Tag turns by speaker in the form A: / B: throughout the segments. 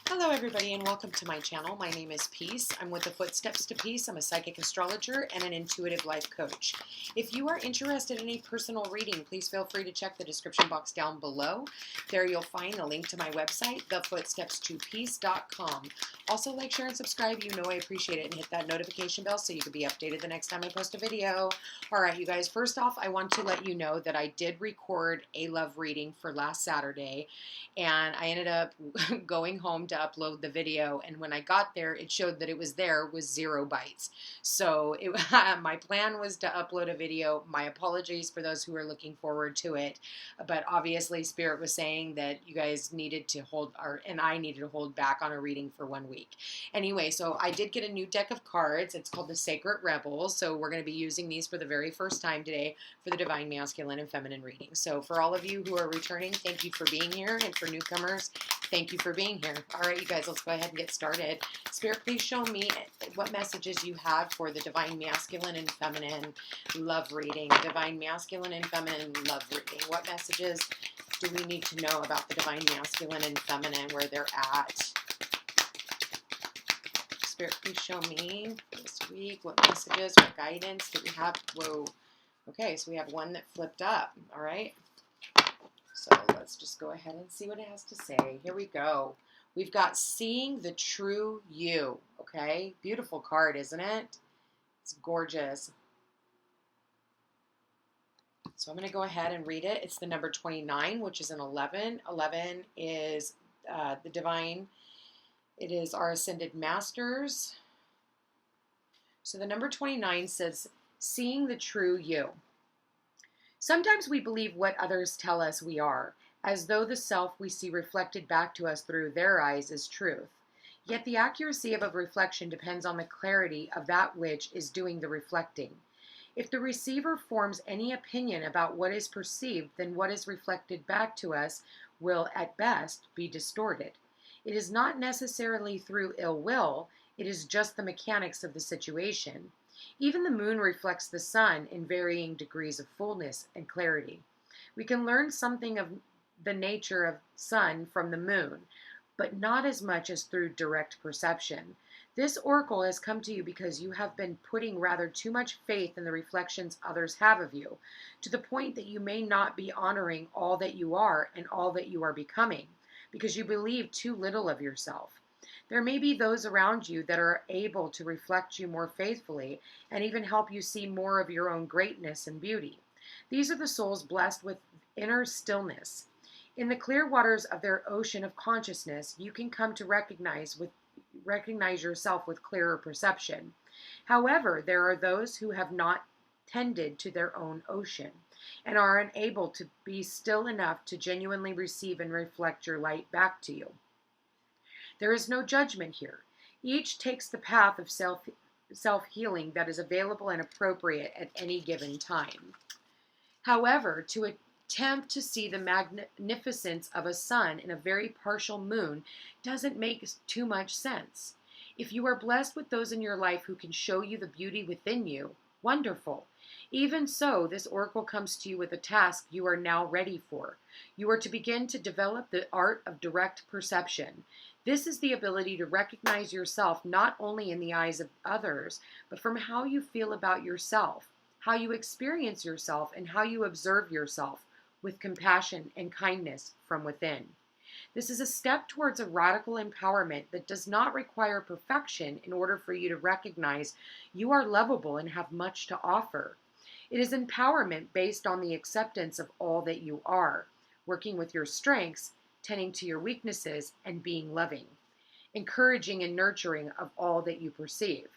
A: Hello everybody and welcome to my channel. My name is Peace. I'm with the Footsteps to Peace. I'm a psychic astrologer and an intuitive life coach. If you are interested in a personal reading, please feel free to check the description box down below. There you'll find the link to my website, thefootstepstopeace.com. Also like, share, and subscribe. You know I appreciate it, and hit that notification bell so you can be updated the next time I post a video. Alright you guys, first off I want to let you know that I did record a love reading for last Saturday, and I ended up going home to upload the video, and when I got there it showed that it was there with 0 bytes. So my plan was to upload a video. My apologies for those who are looking forward to it, but obviously Spirit was saying that you guys needed to hold, and I needed to hold back on a reading for 1 week. Anyway, so I did get a new deck of cards. It's called the Sacred Rebels, so we're going to be using these for the very first time today for the Divine Masculine and Feminine reading. So for all of you who are returning, thank you for being here, and for newcomers, thank you for being here. All right, you guys, let's go ahead and get started. Spirit, please show me what messages you have for the Divine Masculine and Feminine love reading. Divine Masculine and Feminine love reading. What messages do we need to know about the Divine Masculine and Feminine, where they're at? Spirit, please show me this week what messages, what guidance do we have? Whoa. Okay, so we have one that flipped up. All right. So let's just go ahead and see what it has to say. Here we go. We've got Seeing the True You. Okay, beautiful card, isn't it? It's gorgeous. So I'm going to go ahead and read it. It's the number 29, which is an 11. 11 is the divine. It is our ascended masters. So the number 29 says, Seeing the True You. Sometimes we believe what others tell us we are, as though the self we see reflected back to us through their eyes is truth. Yet the accuracy of a reflection depends on the clarity of that which is doing the reflecting. If the receiver forms any opinion about what is perceived, then what is reflected back to us will, at best, be distorted. It is not necessarily through ill will, it is just the mechanics of the situation. Even the moon reflects the sun in varying degrees of fullness and clarity. We can learn something of the nature of sun from the moon, but not as much as through direct perception. This oracle has come to you because you have been putting rather too much faith in the reflections others have of you, to the point that you may not be honoring all that you are and all that you are becoming, because you believe too little of yourself. There may be those around you that are able to reflect you more faithfully and even help you see more of your own greatness and beauty. These are the souls blessed with inner stillness. In the clear waters of their ocean of consciousness, you can come to recognize yourself with clearer perception. However, there are those who have not tended to their own ocean and are unable to be still enough to genuinely receive and reflect your light back to you. There is no judgment here. Each takes the path of self-healing that is available and appropriate at any given time. However, to attempt to see the magnificence of a sun in a very partial moon doesn't make too much sense. If you are blessed with those in your life who can show you the beauty within you, wonderful. Even so, this oracle comes to you with a task you are now ready for. You are to begin to develop the art of direct perception. This is the ability to recognize yourself not only in the eyes of others, but from how you feel about yourself, how you experience yourself, and how you observe yourself with compassion and kindness from within. This is a step towards a radical empowerment that does not require perfection in order for you to recognize you are lovable and have much to offer. It is empowerment based on the acceptance of all that you are, working with your strengths, tending to your weaknesses, and being loving, encouraging and nurturing of all that you perceive.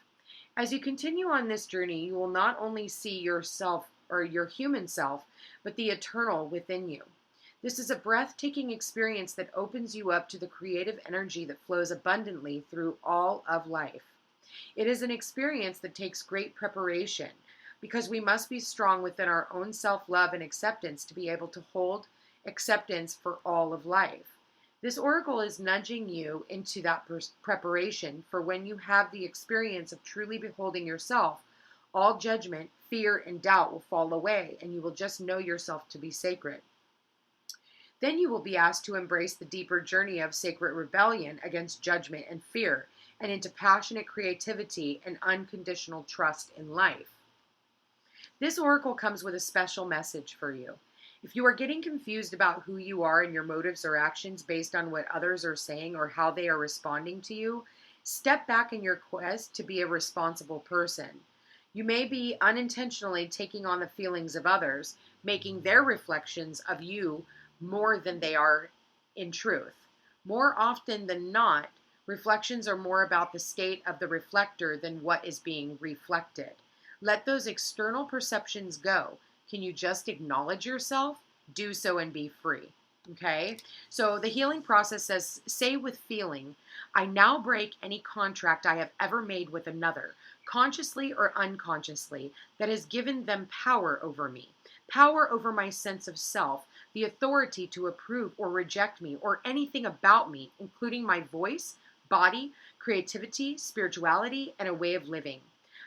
A: As you continue on this journey, you will not only see yourself or your human self, but the eternal within you. This is a breathtaking experience that opens you up to the creative energy that flows abundantly through all of life. It is an experience that takes great preparation, because we must be strong within our own self-love and acceptance to be able to hold acceptance for all of life. This oracle is nudging you into that preparation for when you have the experience of truly beholding yourself. All judgment, fear, and doubt will fall away, and you will just know yourself to be sacred. Then you will be asked to embrace the deeper journey of sacred rebellion against judgment and fear, and into passionate creativity and unconditional trust in life. This oracle comes with a special message for you. If you are getting confused about who you are and your motives or actions based on what others are saying or how they are responding to you, step back in your quest to be a responsible person. You may be unintentionally taking on the feelings of others, making their reflections of you more than they are in truth. More often than not, reflections are more about the state of the reflector than what is being reflected. Let those external perceptions go. Can you just acknowledge yourself? Do so and be free. Okay? So the healing process says, say with feeling, I now break any contract I have ever made with another, consciously or unconsciously, that has given them power over me, power over my sense of self, the authority to approve or reject me or anything about me, including my voice, body, creativity, spirituality, and a way of living.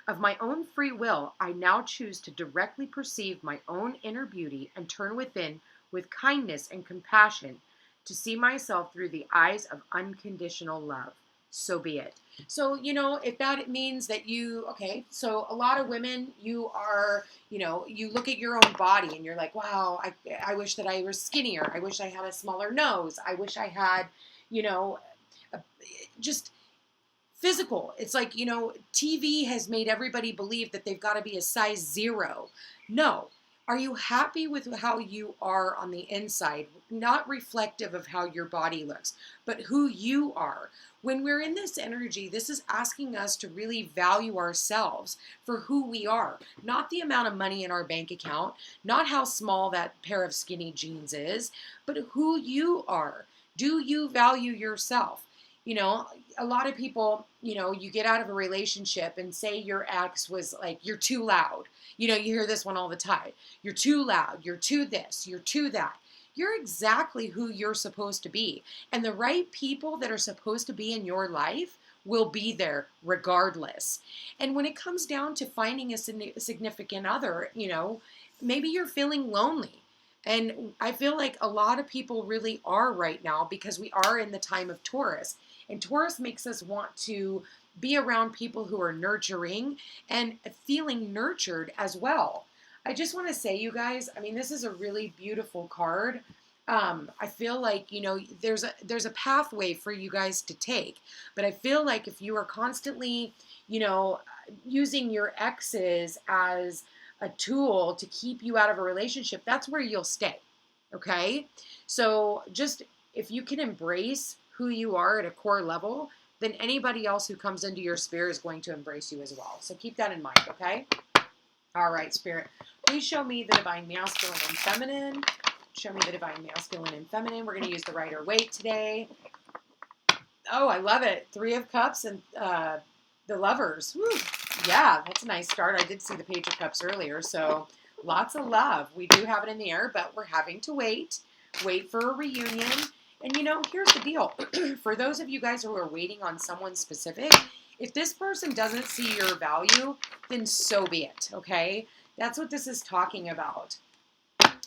A: Of my own free will, I now choose to directly perceive my own inner beauty and turn within with kindness and compassion to see myself through the eyes of unconditional love. So be it. So, if that means that so a lot of women, you are, you look at your own body and you're like, wow, I wish that I was skinnier. I wish I had a smaller nose. I wish I had, just physical. It's like, TV has made everybody believe that they've got to be a size 0. No. Are you happy with how you are on the inside? Not reflective of how your body looks, but who you are. When we're in this energy, this is asking us to really value ourselves for who we are. Not the amount of money in our bank account, not how small that pair of skinny jeans is, but who you are. Do you value yourself? A lot of people, you get out of a relationship and say your ex was like, you're too loud. You hear this one all the time. You're too loud. You're too this. You're too that. You're exactly who you're supposed to be. And the right people that are supposed to be in your life will be there regardless. And when it comes down to finding a significant other, maybe you're feeling lonely. And I feel like a lot of people really are right now because we are in the time of Taurus. And Taurus makes us want to be around people who are nurturing and feeling nurtured as well. I just want to say, you guys, this is a really beautiful card. I feel like, there's a pathway for you guys to take. But I feel like if you are constantly, using your exes as a tool to keep you out of a relationship, that's where you'll stay. Okay? So just if you can embrace who you are at a core level, then anybody else who comes into your sphere is going to embrace you as well. So keep that in mind, okay? All right, Spirit. Please show me the divine masculine and feminine. Show me the divine masculine and feminine. We're going to use the Rider-Waite today. Oh, I love it. 3 of Cups and the Lovers. Woo. Yeah, that's a nice start. I did see the Page of Cups earlier, so lots of love. We do have it in the air, but we're having to wait for a reunion. And here's the deal. For those of you guys who are waiting on someone specific, if this person doesn't see your value, then so be it, okay? That's what this is talking about.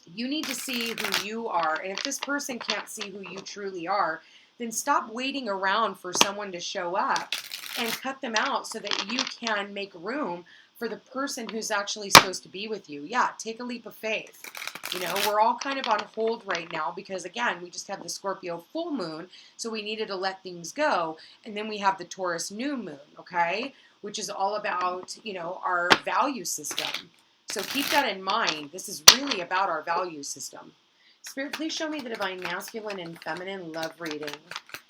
A: You need to see who you are. And if this person can't see who you truly are, then stop waiting around for someone to show up and cut them out so that you can make room for the person who's actually supposed to be with you. Yeah, take a leap of faith. We're all kind of on hold right now because, again, we just had the Scorpio full moon, so we needed to let things go. And then we have the Taurus new moon, okay, which is all about, our value system. So keep that in mind. This is really about our value system. Spirit, please show me the divine masculine and feminine love reading.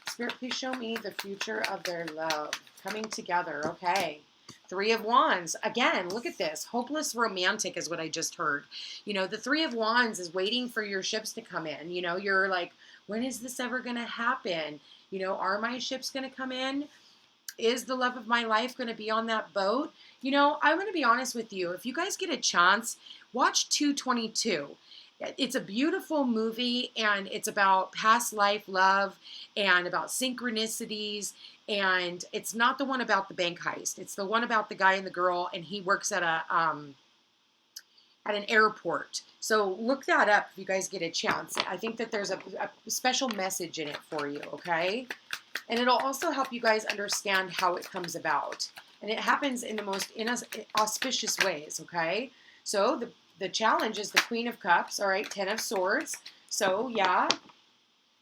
A: Spirit, please show me the future of their love coming together. Okay. 3 of Wands. Again, look at this. Hopeless romantic is what I just heard. The 3 of Wands is waiting for your ships to come in. You're like, when is this ever going to happen? Are my ships going to come in? Is the love of my life going to be on that boat? I'm going to be honest with you. If you guys get a chance, watch 222. It's a beautiful movie, and it's about past life love and about synchronicities. And it's not the one about the bank heist. It's the one about the guy and the girl, and he works at at an airport. So look that up if you guys get a chance. I think that there's a special message in it for you, okay? And it'll also help you guys understand how it comes about. And it happens in the most inauspicious ways, okay? So the challenge is the Queen of Cups, all right, 10 of Swords. So, yeah,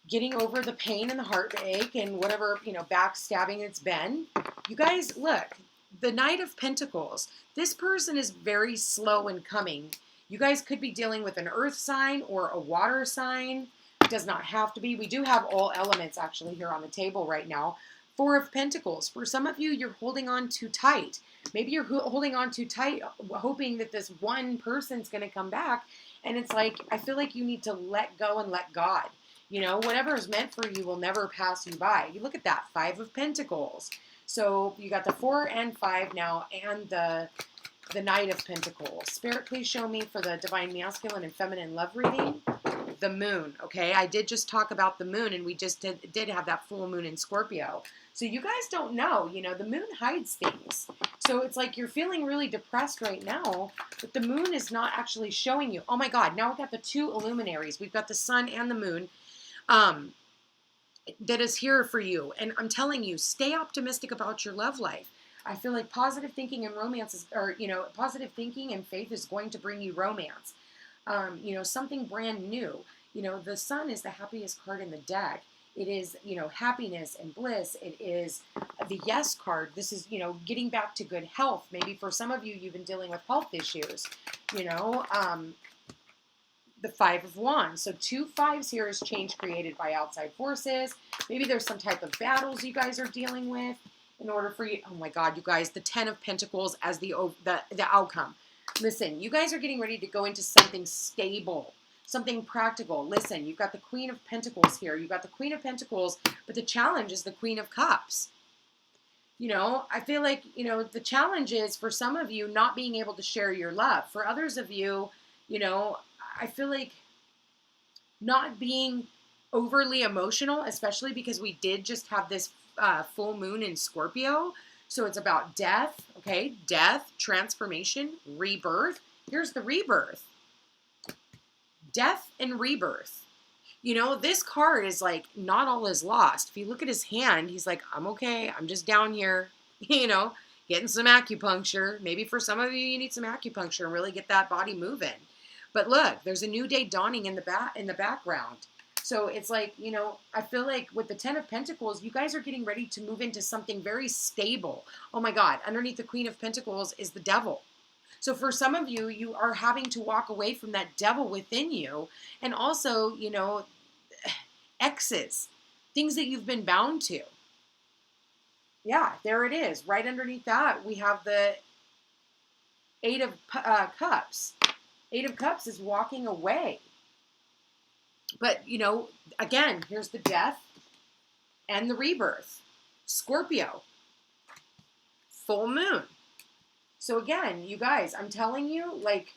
A: getting over the pain and the heartache and whatever, you know, backstabbing it's been. You guys, look, the Knight of Pentacles. This person is very slow in coming. You guys could be dealing with an earth sign or a water sign. It does not have to be. We do have all elements actually here on the table right now. Four of Pentacles. For some of you, you're holding on too tight. Maybe you're holding on too tight, hoping that this one person's going to come back. And it's like, I feel like you need to let go and let God. You know, whatever is meant for you will never pass you by. You look at that, Five of Pentacles. So you got the 4 and 5 now, and the Knight of Pentacles. Spirit, please show me for the Divine Masculine and Feminine Love reading, the Moon. Okay, I did just talk about the Moon, and we just did have that full moon in Scorpio. So you guys don't know, you know, the Moon hides things. So it's like you're feeling really depressed right now, but the Moon is not actually showing you. Oh my God, now we've got the two luminaries. We've got the Sun and the Moon. That is here for you. And I'm telling you, stay optimistic about your love life. I feel like positive thinking and romance is, or, you know, positive thinking and faith is going to bring you romance. You know, something brand new. You know, the Sun is the happiest card in the deck. It is, you know, happiness and bliss. It is the Yes card. This is, you know, getting back to good health. Maybe for some of you, you've been dealing with health issues, you know, the Five of Wands. So 2 5s here is change created by outside forces. Maybe there's some type of battles you guys are dealing with in order for you. Oh my God, you guys, the 10 of Pentacles as the outcome. Listen, you guys are getting ready to go into something stable, something practical. Listen, you've got the Queen of Pentacles here. You've got the Queen of Pentacles, but the challenge is the Queen of Cups. You know, I feel like, you know, the challenge is for some of you not being able to share your love. For others of you, you know, I feel like not being overly emotional, especially because we did just have this full moon in Scorpio. So it's about death, okay? Death, transformation, rebirth. Here's the rebirth. Death and rebirth. You know, this card is like, not all is lost. If you look at his hand, he's like, I'm okay. I'm just down here, you know, getting some acupuncture. Maybe for some of you, you need some acupuncture and really get that body moving. But look, there's a new day dawning in the background. So it's like, you know, I feel like with the 10 of Pentacles, you guys are getting ready to move into something very stable. Oh my God, underneath the Queen of Pentacles is the Devil. So for some of you, you are having to walk away from that devil within you. And also, you know, exes, things that you've been bound to. Yeah, there it is. Right underneath that, we have the Eight of Cups. Eight of Cups is walking away. But, you know, again, here's the death and the rebirth. Scorpio. Full moon. So again, you guys, I'm telling you, like,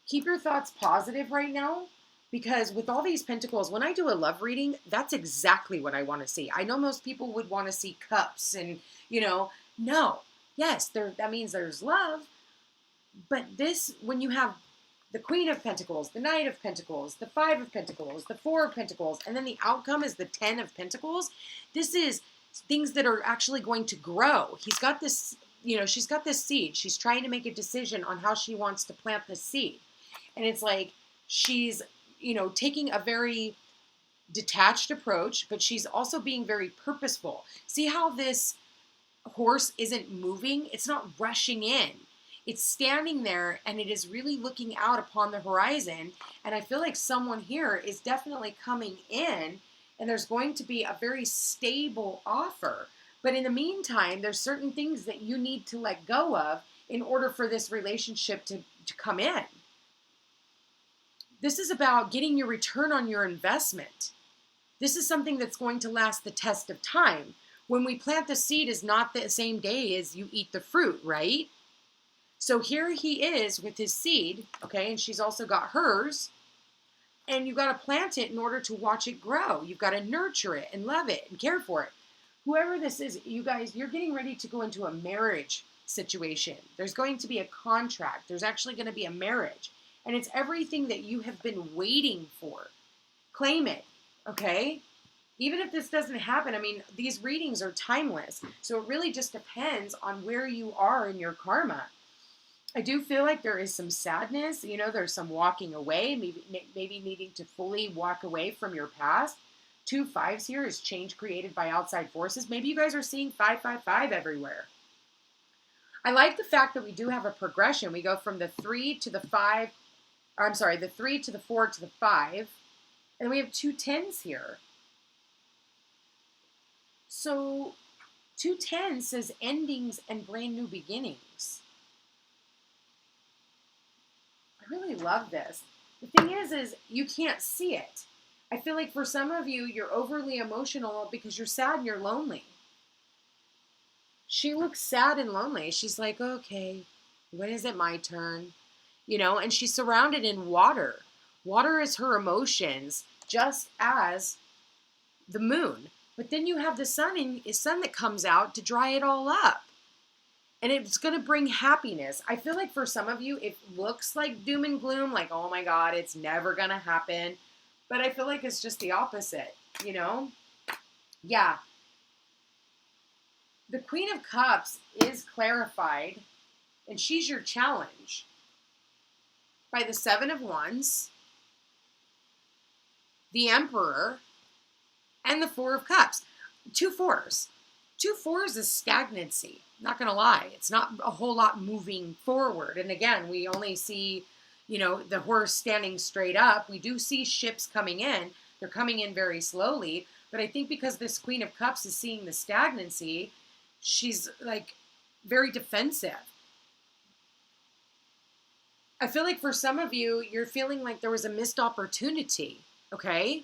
A: keep your thoughts positive right now. Because with all these pentacles, when I do a love reading, that's exactly what I want to see. I know most people would want to see cups and, you know, no. Yes, that means there's love. But this, when you have the Queen of Pentacles, the Knight of Pentacles, the 5 of Pentacles, the 4 of Pentacles, and then the outcome is the 10 of Pentacles. This is things that are actually going to grow. He's got this, you know, she's got this seed. She's trying to make a decision on how she wants to plant the seed. And it's like she's, you know, taking a very detached approach, but she's also being very purposeful. See how this horse isn't moving? It's not rushing in. It's standing there and it is really looking out upon the horizon. And I feel like someone here is definitely coming in and there's going to be a very stable offer. But in the meantime, there's certain things that you need to let go of in order for this relationship to come in. This is about getting your return on your investment. This is something that's going to last the test of time. When we plant the seed is not the same day as you eat the fruit, right? So here he is with his seed, okay, and she's also got hers, and you've got to plant it in order to watch it grow. You've got to nurture it and love it and care for it. Whoever this is, you guys, you're getting ready to go into a marriage situation. There's going to be a contract. There's actually going to be a marriage. And it's everything that you have been waiting for. Claim it, okay? Even if this doesn't happen, I mean, these readings are timeless. So it really just depends on where you are in your karma. I do feel like there is some sadness. You know, there's some walking away, maybe needing to fully walk away from your past. 2 5s here is change created by outside forces. Maybe you guys are seeing 5 everywhere. I like the fact that we do have a progression. We go from the 3 to the 5, or I'm sorry, the 3 to the 4 to the 5, and we have 2 10s here. So 2 10s says endings and brand new beginnings. I really love this. The thing is you can't see it. I feel like for some of you, you're overly emotional because you're sad and you're lonely. She looks sad and lonely. She's like, okay, when is it my turn? You know, and she's surrounded in water. Water is her emotions, just as the moon. But then you have the sun that comes out to dry it all up. And it's going to bring happiness. I feel like for some of you, it looks like doom and gloom, like, oh my God, it's never going to happen. But I feel like it's just the opposite, you know? Yeah. The Queen of Cups is clarified, and she's your challenge by the 7 of Wands, the Emperor, and the 4 of Cups. 2 4s. 2 4s is stagnancy. Not going to lie. It's not a whole lot moving forward. And again, we only see, you know, the horse standing straight up. We do see ships coming in. They're coming in very slowly. But I think because this Queen of Cups is seeing the stagnancy, she's like very defensive. I feel like for some of you, you're feeling like there was a missed opportunity. Okay?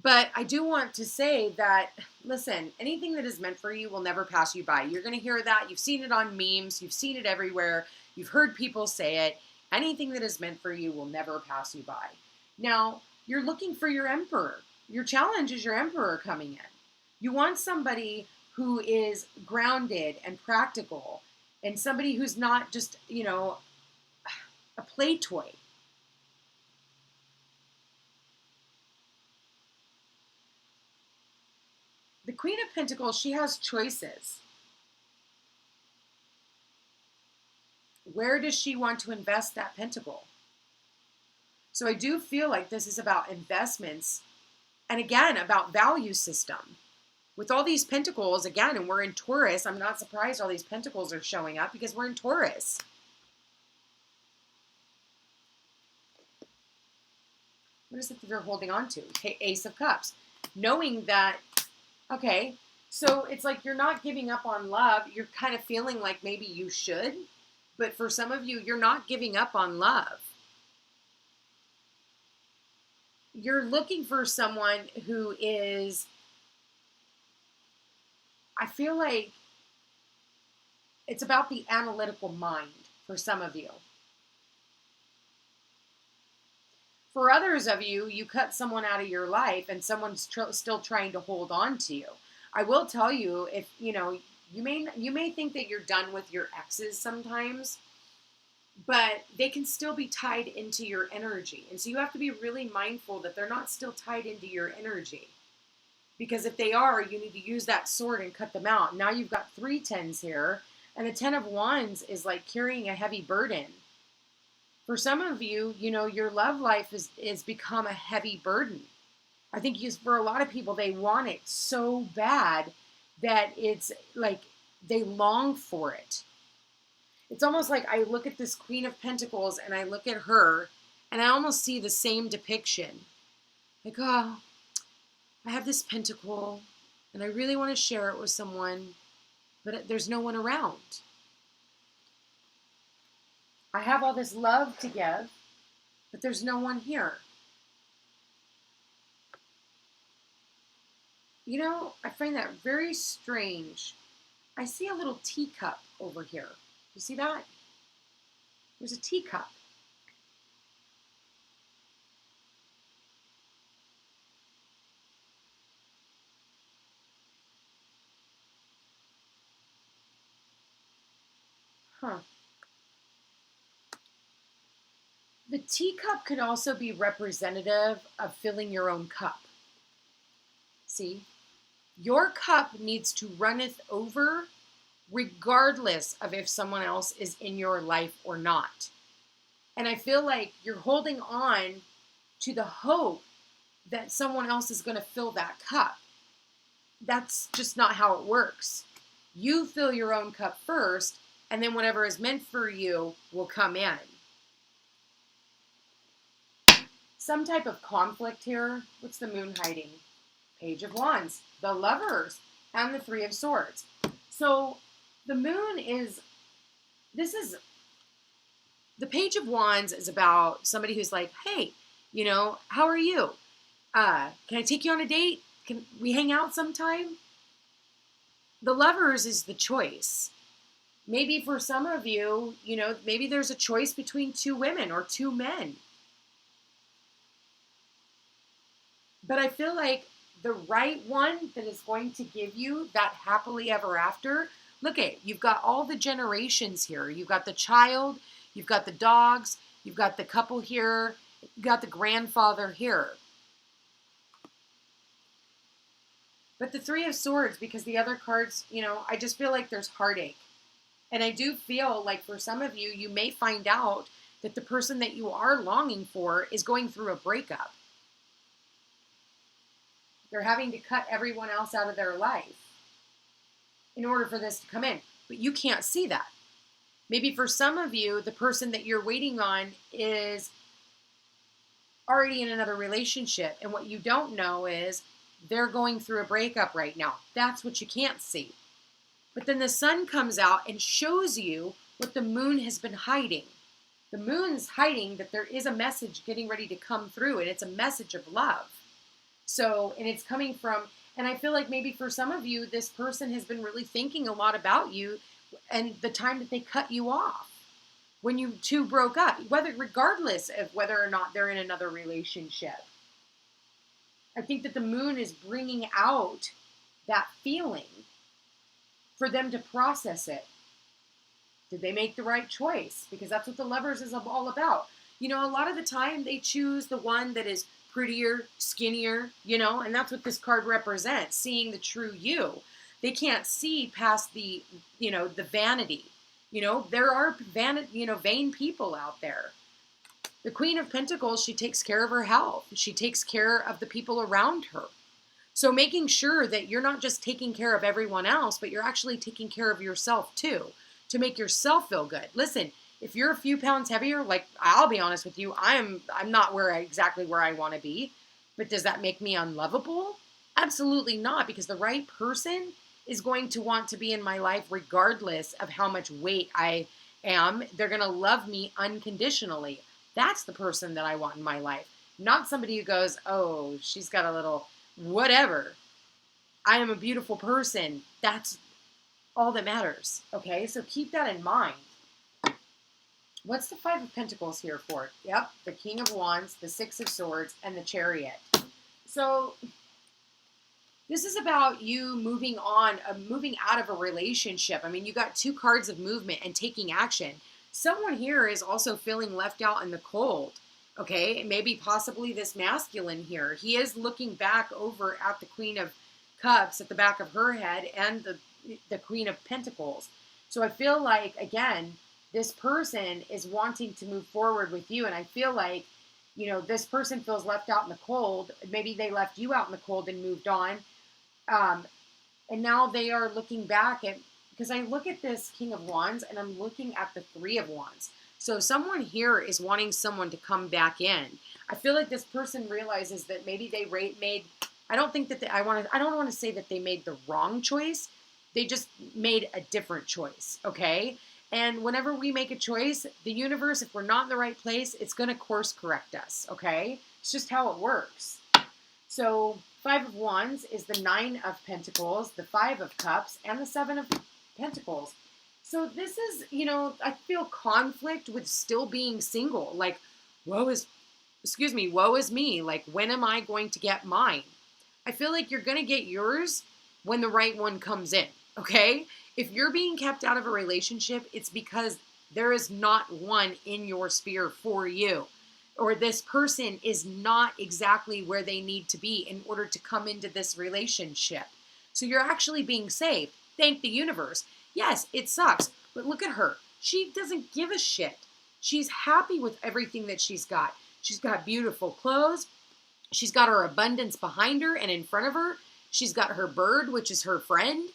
A: But I do want to say that, listen, anything that is meant for you will never pass you by. You're going to hear that. You've seen it on memes. You've seen it everywhere. You've heard people say it. Anything that is meant for you will never pass you by. Now, you're looking for your Emperor. Your challenge is your Emperor coming in. You want somebody who is grounded and practical and somebody who's not just, you know, a play toy. The Queen of Pentacles, she has choices. Where does she want to invest that pentacle? So I do feel like this is about investments and again, about value system. With all these pentacles, again, and we're in Taurus, I'm not surprised all these pentacles are showing up because we're in Taurus. What is it that they're holding on to? Ace of Cups. Knowing that, okay, so it's like you're not giving up on love. You're kind of feeling like maybe you should. But for some of you, you're not giving up on love. You're looking for someone who is, I feel like it's about the analytical mind for some of you. For others of you, you cut someone out of your life and someone's still trying to hold on to you. I will tell you, if you know, you may think that you're done with your exes sometimes, but they can still be tied into your energy. And so you have to be really mindful that they're not still tied into your energy. Because if they are, you need to use that sword and cut them out. Now you've got 3 10s here, and the 10 of Wands is like carrying a heavy burden. For some of you, you know, your love life is become a heavy burden. I think for a lot of people, they want it so bad that it's like they long for it. It's almost like I look at this Queen of Pentacles and I look at her and I almost see the same depiction. Like, oh, I have this pentacle and I really want to share it with someone, but there's no one around. I have all this love to give, but there's no one here. You know, I find that very strange. I see a little teacup over here. You see that? There's a teacup. Huh. The teacup could also be representative of filling your own cup. See? Your cup needs to runneth over regardless of if someone else is in your life or not. And I feel like you're holding on to the hope that someone else is going to fill that cup. That's just not how it works. You fill your own cup first, and then whatever is meant for you will come in. Some type of conflict here. What's the moon hiding? Page of Wands, the Lovers, and the Three of Swords. So the moon is, the Page of Wands is about somebody who's like, hey, how are you? Can I take you on a date? Can we hang out sometime? The Lovers is the choice. Maybe for some of you, maybe there's a choice between two women or two men. But I feel like the right one that is going to give you that happily ever after, look at, you've got all the generations here. You've got the child, you've got the dogs, you've got the couple here, you've got the grandfather here. But the Three of Swords, because the other cards, I just feel like there's heartache. And I do feel like for some of you, you may find out that the person that you are longing for is going through a breakup. They're having to cut everyone else out of their life in order for this to come in. But you can't see that. Maybe for some of you, the person that you're waiting on is already in another relationship. And what you don't know is they're going through a breakup right now. That's what you can't see. But then the sun comes out and shows you what the moon has been hiding. The moon's hiding that there is a message getting ready to come through, and it's a message of love. So, and it's coming from, and I feel like maybe for some of you, this person has been really thinking a lot about you and the time that they cut you off when you two broke up, regardless of whether or not they're in another relationship. I think that the moon is bringing out that feeling for them to process it. Did they make the right choice? Because that's what the Lovers is all about. A lot of the time they choose the one that is prettier, skinnier, and that's what this card represents, seeing the true you. They can't see past the, the vanity. There are vain people out there. The Queen of Pentacles, she takes care of her health. She takes care of the people around her. So making sure that you're not just taking care of everyone else, but you're actually taking care of yourself too, to make yourself feel good. Listen, if you're a few pounds heavier, like I'll be honest with you, I'm not exactly where I want to be. But does that make me unlovable? Absolutely not, because the right person is going to want to be in my life regardless of how much weight I am. They're going to love me unconditionally. That's the person that I want in my life. Not somebody who goes, oh, she's got a little whatever. I am a beautiful person. That's all that matters. Okay, so keep that in mind. What's the Five of Pentacles here for? Yep, the King of Wands, the Six of Swords, and the Chariot. So this is about you moving on, moving out of a relationship. I mean, you got two cards of movement and taking action. Someone here is also feeling left out in the cold. Okay, maybe possibly this masculine here. He is looking back over at the Queen of Cups at the back of her head and the Queen of Pentacles. So I feel like, again, this person is wanting to move forward with you. And I feel like, this person feels left out in the cold. Maybe they left you out in the cold and moved on. And now they are looking back at, because I look at this King of Wands and I'm looking at the Three of Wands. So someone here is wanting someone to come back in. I feel like this person realizes that maybe they made, I don't think that I don't want to say that they made the wrong choice. They just made a different choice. Okay. And whenever we make a choice, the universe, if we're not in the right place, it's going to course correct us, okay? It's just how it works. So Five of Wands is the Nine of Pentacles, the Five of Cups, and the Seven of Pentacles. So this is, I feel conflict with still being single. Like, woe is me. Like, when am I going to get mine? I feel like you're going to get yours when the right one comes in, okay? If you're being kept out of a relationship, it's because there is not one in your sphere for you. or this person is not exactly where they need to be in order to come into this relationship. So you're actually being saved. Thank the universe. Yes, it sucks, but look at her. She doesn't give a shit. She's happy with everything that she's got. She's got beautiful clothes. She's got her abundance behind her and in front of her. She's got her bird, which is her friend.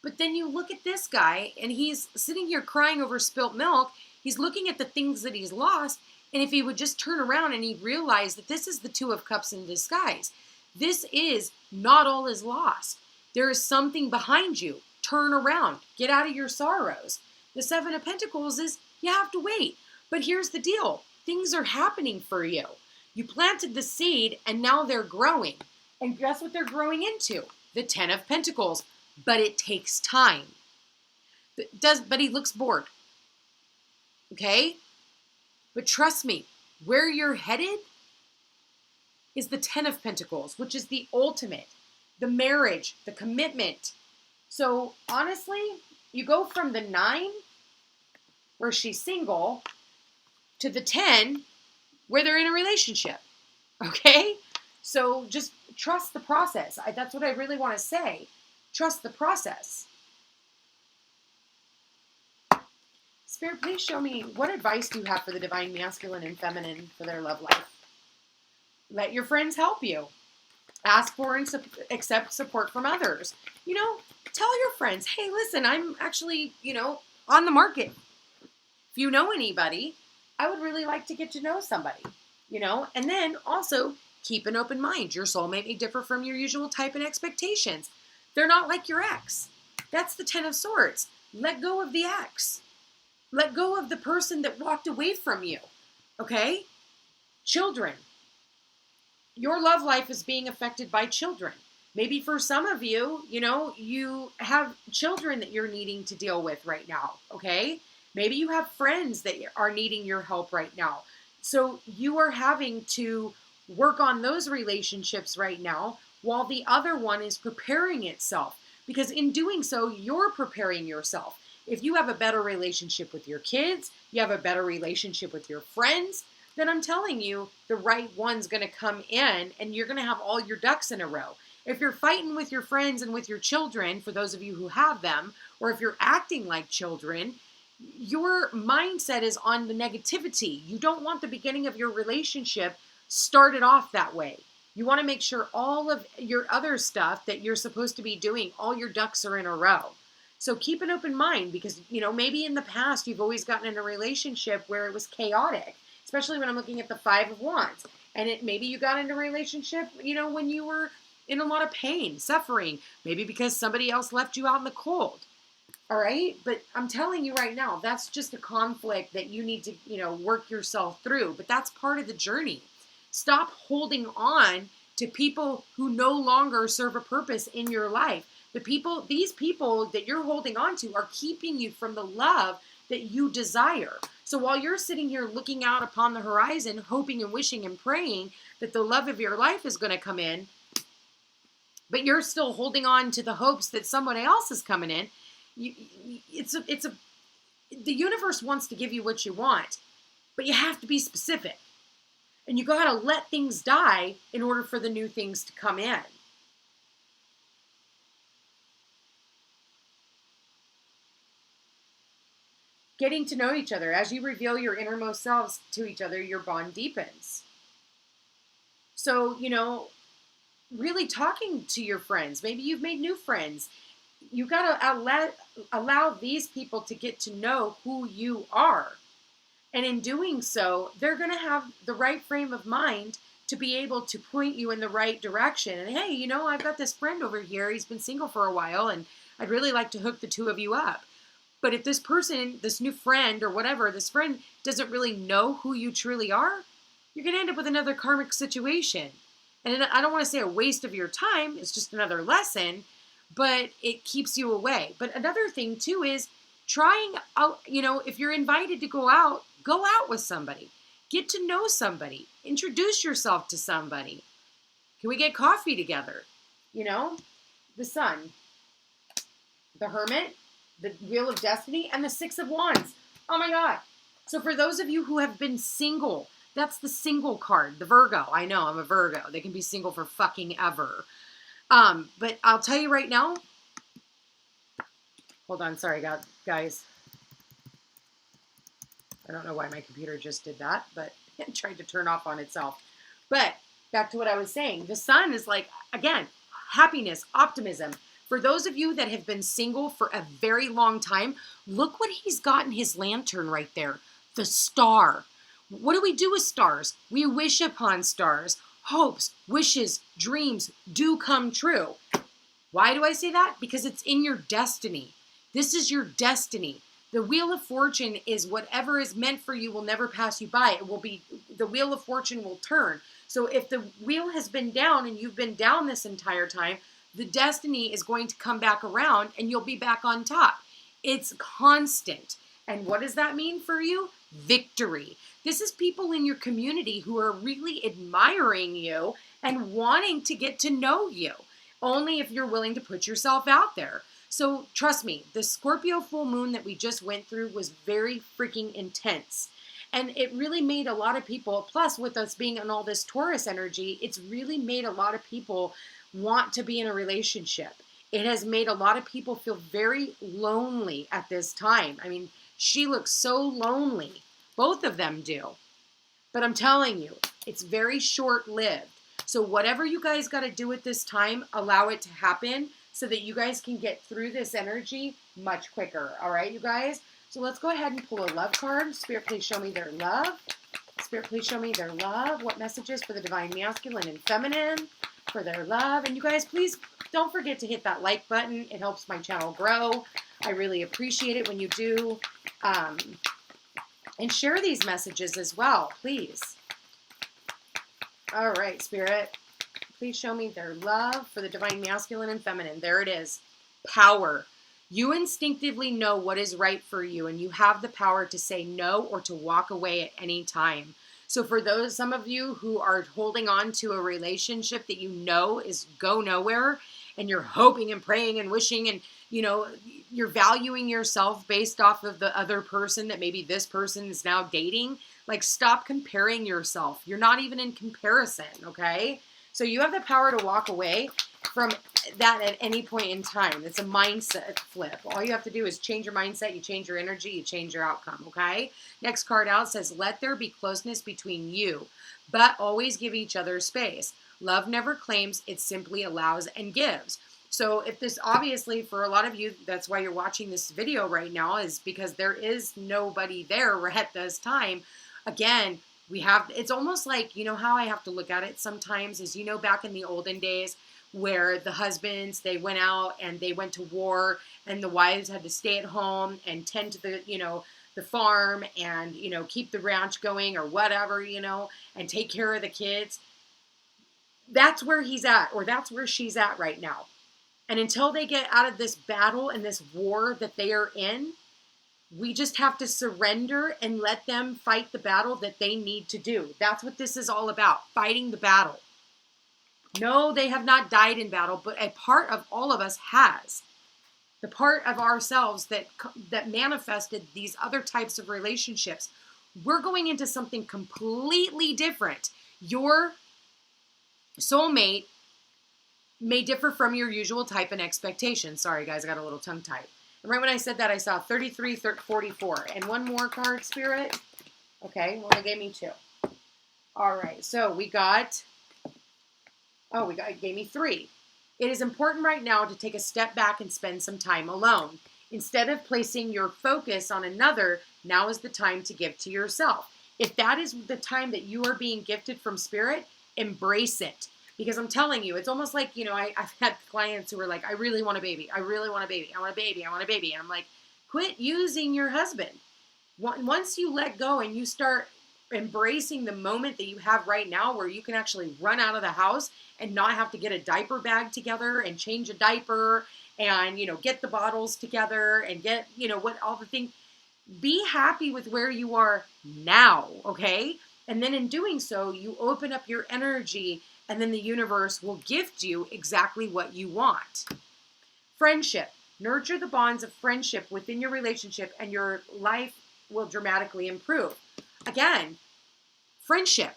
A: But then you look at this guy, and he's sitting here crying over spilt milk. He's looking at the things that he's lost. And if he would just turn around and he'd realize that this is the Two of Cups in disguise. This is not all is lost. There is something behind you. Turn around. Get out of your sorrows. The Seven of Pentacles is you have to wait. But here's the deal. Things are happening for you. You planted the seed and now they're growing. And guess what they're growing into? The Ten of Pentacles. But it takes time. But he looks bored. Okay? But trust me, where you're headed is the Ten of Pentacles, which is the ultimate, the marriage, the commitment. So honestly, you go from the 9, where she's single, to the 10, where they're in a relationship. Okay? So just trust the process. That's what I really want to say. Trust the process. Spirit, please show me, what advice do you have for the divine masculine and feminine for their love life? Let your friends help you. Ask for and accept support from others. You know, tell your friends, hey, listen, I'm actually, on the market. If you know anybody, I would really like to get to know somebody, and then also keep an open mind. Your soulmate may differ from your usual type and expectations. They're not like your ex. That's the Ten of Swords. Let go of the ex. Let go of the person that walked away from you, okay? Children. Your love life is being affected by children. Maybe for some of you, you have children that you're needing to deal with right now, okay? Maybe you have friends that are needing your help right now. So you are having to work on those relationships right now while the other one is preparing itself. Because in doing so, you're preparing yourself. If you have a better relationship with your kids, you have a better relationship with your friends, then I'm telling you, the right one's going to come in and you're going to have all your ducks in a row. If you're fighting with your friends and with your children, for those of you who have them, or if you're acting like children, your mindset is on the negativity. You don't want the beginning of your relationship started off that way. You want to make sure all of your other stuff that you're supposed to be doing, all your ducks are in a row. So keep an open mind because, maybe in the past you've always gotten in a relationship where it was chaotic, especially when I'm looking at the Five of Wands. And maybe you got into a relationship, when you were in a lot of pain, suffering, maybe because somebody else left you out in the cold. All right. But I'm telling you right now, that's just a conflict that you need to, work yourself through. But that's part of the journey. Stop holding on to people who no longer serve a purpose in your life. These people that you're holding on to are keeping you from the love that you desire. So while you're sitting here looking out upon the horizon, hoping and wishing and praying that the love of your life is going to come in, but you're still holding on to the hopes that somebody else is coming in, the universe wants to give you what you want, but you have to be specific. And you got to let things die in order for the new things to come in. Getting to know each other. As you reveal your innermost selves to each other, your bond deepens. So, really talking to your friends. Maybe you've made new friends. You got to allow these people to get to know who you are. And in doing so, they're going to have the right frame of mind to be able to point you in the right direction. And hey, I've got this friend over here. He's been single for a while, and I'd really like to hook the two of you up. But if this person, this new friend or whatever, this friend doesn't really know who you truly are, you're going to end up with another karmic situation. And I don't want to say a waste of your time. It's just another lesson, but it keeps you away. But another thing too is trying out, if you're invited to go out with somebody. Get to know somebody. Introduce yourself to somebody. Can we get coffee together? The Sun, the Hermit, the Wheel of Destiny, and the Six of Wands. Oh my God. So for those of you who have been single, That's the single card, the Virgo. I know, I'm a Virgo. They can be single for fucking ever. But I'll tell you right now. Hold on, sorry, guys. I don't know why my computer just did that, but it tried to turn off on itself. But back to what I was saying. The sun is like, again, happiness, optimism. For those of you that have been single for a very long time, look what he's got in his lantern right there. The star. What do we do with stars? We wish upon stars. Hopes, wishes, dreams do come true. Why do I say that? Because it's in your destiny. This is your destiny. The Wheel of Fortune is whatever is meant for you will never pass you by. It will be, the Wheel of Fortune will turn. So if the wheel has been down and you've been down this entire time, the destiny is going to come back around and you'll be back on top. It's constant. And what does that mean for you? Victory. This is people in your community who are really admiring you and wanting to get to know you, only if you're willing to put yourself out there. So trust me, the Scorpio full moon that we just went through was very freaking intense. And it really made a lot of people, plus with us being in all this Taurus energy, it's really made a lot of people want to be in a relationship. It has made a lot of people feel very lonely at this time. I mean, she looks so lonely. Both of them do. But I'm telling you, it's very short-lived. So whatever you guys got to do at this time, allow it to happen so that you guys can get through this energy much quicker. All right, you guys? So let's go ahead and pull a love card. Spirit, please show me their love. Spirit, please show me their love. What messages for the divine masculine and feminine for their love? And you guys, please don't forget to hit that like button. It helps my channel grow. I really appreciate it when you do. And share these messages as well, please. All right, Spirit. Please show me their love for the divine masculine and feminine. There it is. Power. You instinctively know what is right for you, and you have the power to say no or to walk away at any time. So for those, some of you who are holding on to a relationship that you know is go nowhere, and you're hoping and praying and wishing, and you know, you're valuing yourself based off of the other person that maybe this person is now dating, like stop comparing yourself. You're not even in comparison, okay? So you have the power to walk away from that at any point in time. It's a mindset flip. All you have to do is change your mindset, you change your energy, you change your outcome, okay? Next card out says, let there be closeness between you, but always give each other space. Love never claims, it simply allows and gives. So if this, obviously for a lot of you, that's why you're watching this video right now, is because there is nobody there at this time. Again, we have, it's almost like, you know how I have to look at it sometimes is, you know, back in the olden days where the husbands, they went out and they went to war and the wives had to stay at home and tend to the, you know, the farm and, you know, keep the ranch going or whatever, you know, and take care of the kids. That's where he's at, or that's where she's at right now. And until they get out of this battle and this war that they are in, we just have to surrender and let them fight the battle that they need to do. That's what this is all about, fighting the battle. No, they have not died in battle, but a part of all of us has. The part of ourselves that manifested these other types of relationships. We're going into something completely different. Your soulmate may differ from your usual type and expectation. Sorry, guys, I got a little tongue-tied. And right when I said that, I saw 33, 44. And one more card, Spirit. Okay, well, they gave me two. All right, so we got, it gave me 3. It is important right now to take a step back and spend some time alone. Instead of placing your focus on another, now is the time to give to yourself. If that is the time that you are being gifted from Spirit, embrace it. Because I'm telling you, it's almost like, you know, I've had clients who are like, I really want a baby. I really want a baby. I want a baby. I want a baby. And I'm like, quit using your husband. Once you let go and you start embracing the moment that you have right now where you can actually run out of the house and not have to get a diaper bag together and change a diaper and, you know, get the bottles together and get, you know, what all the things. Be happy with where you are now, okay? And then in doing so, you open up your energy and then the universe will gift you exactly what you want. Friendship. Nurture the bonds of friendship within your relationship and your life will dramatically improve. Again, Friendship.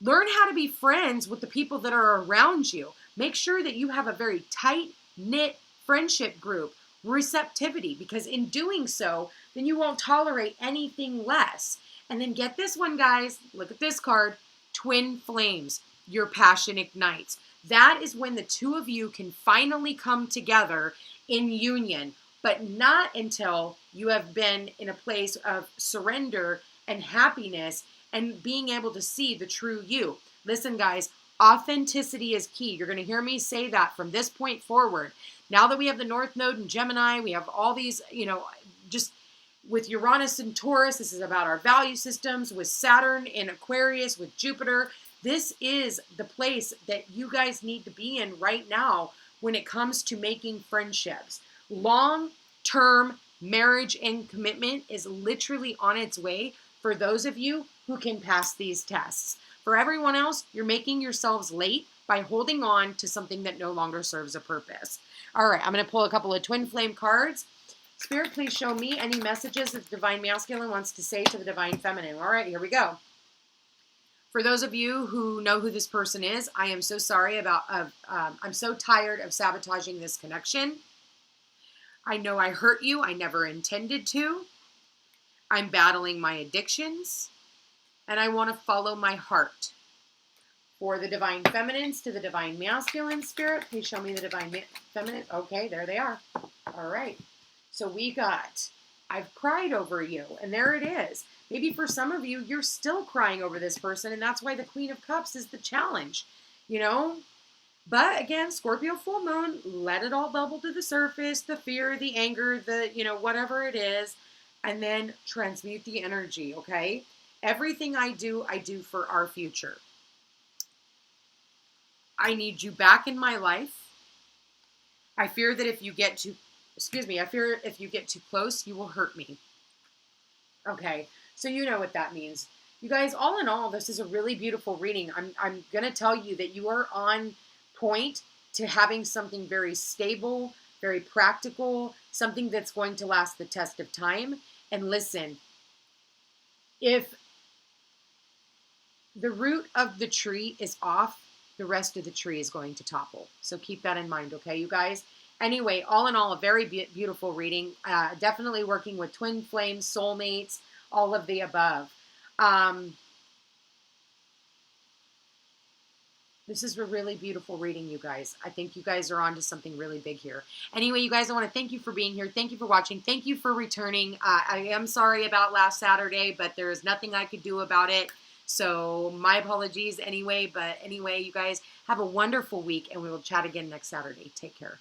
A: Learn how to be friends with the people that are around you. Make sure that you have a very tight-knit friendship group. Receptivity, because in doing so, then you won't tolerate anything less. And then get this one, guys. Look at this card. Twin flames. Your passion ignites. That is when the two of you can finally come together in union, but not until you have been in a place of surrender and happiness and being able to see the true you. Listen, guys, authenticity is key. You're going to hear me say that from this point forward. Now that we have the North Node in Gemini, we have all these, just with Uranus and Taurus, this is about our value systems, with Saturn in Aquarius, with Jupiter. This is the place that you guys need to be in right now when it comes to making friendships. Long-term marriage and commitment is literally on its way for those of you who can pass these tests. For everyone else, you're making yourselves late by holding on to something that no longer serves a purpose. All right, I'm going to pull a couple of twin flame cards. Spirit, please show me any messages that the Divine Masculine wants to say to the Divine Feminine. All right, here we go. For those of you who know who this person is, I am so sorry I'm so tired of sabotaging this connection. I know I hurt you. I never intended to. I'm battling my addictions, and I want to follow my heart. For the Divine Feminines to the Divine Masculine, Spirit, please show me the Divine Feminine. Okay, there they are. All right. So we got, I've cried over you, and there it is. Maybe for some of you, you're still crying over this person, and that's why the Queen of Cups is the challenge, But again, Scorpio full moon, let it all bubble to the surface, the fear, the anger, the, whatever it is, and then transmute the energy, okay? Everything I do for our future. I need you back in my life. I fear that if you get too close, you will hurt me. Okay, so you know what that means. You guys, all in all, this is a really beautiful reading. I'm going to tell you that you are on point to having something very stable, very practical, something that's going to last the test of time. And listen, if the root of the tree is off, the rest of the tree is going to topple. So keep that in mind, okay, you guys? Anyway, all in all, a very beautiful reading. Definitely working with twin flames, soulmates, all of the above. This is a really beautiful reading, you guys. I think you guys are on to something really big here. Anyway, you guys, I want to thank you for being here. Thank you for watching. Thank you for returning. I am sorry about last Saturday, but there is nothing I could do about it. So my apologies anyway. But anyway, you guys have a wonderful week, and we will chat again next Saturday. Take care.